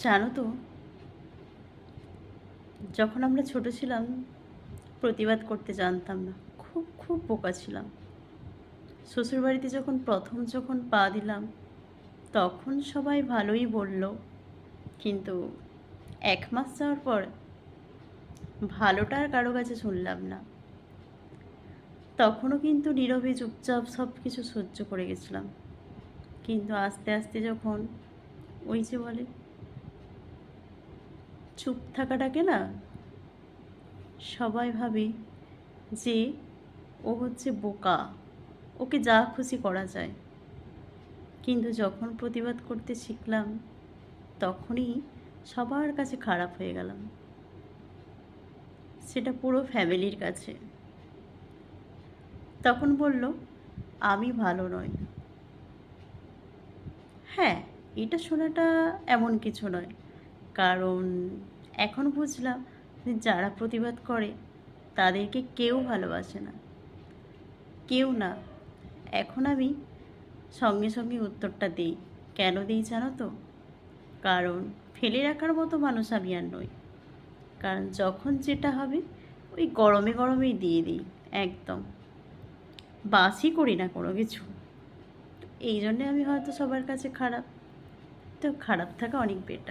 জানো তো, যখন আমরা ছোট ছিলাম প্রতিবাদ করতে জানতাম না। খুব খুব বোকা ছিলাম। শ্বশুরবাড়িতে যখন পা দিলাম তখন সবাই ভালোই বলল, কিন্তু 1 মাস যাওয়ার পর ভালোটা আর কারো কাছে শুনলাম না। তখনও কিন্তু নীরবে চুপচাপ সব কিছু সহ্য করে গেছিলাম। কিন্তু আস্তে আস্তে যখন ওই যে বলে চুপ থাকাটাকে না সবাই ভাবে যে ও হচ্ছে বোকা, ওকে যা খুশি করা যায়। কিন্তু যখন প্রতিবাদ করতে শিখলাম তখনই সবার কাছে খারাপ হয়ে গেলাম, সেটা পুরো ফ্যামিলির কাছে। তখন বলল আমি ভালো নই। হ্যাঁ, এটা শোনাটা এমন কিছু নয়, কারণ এখন বুঝলাম যে যারা প্রতিবাদ করে তাদেরকে কেউ ভালোবাসে না, কেউ না। এখন আমি সঙ্গে সঙ্গে উত্তরটা দিই। কেন দিই জানো তো? কারণ ফেলে রাখার মতো মানুষ আমি আর নই। কারণ যখন যেটা হবে ওই গরমে গরমেই দিয়ে দিই, একদম বাসই করি না কোনো কিছু। এই জন্যে আমি হয়তো সবার কাছে খারাপ, তো খারাপ থাকা অনেক বেটার।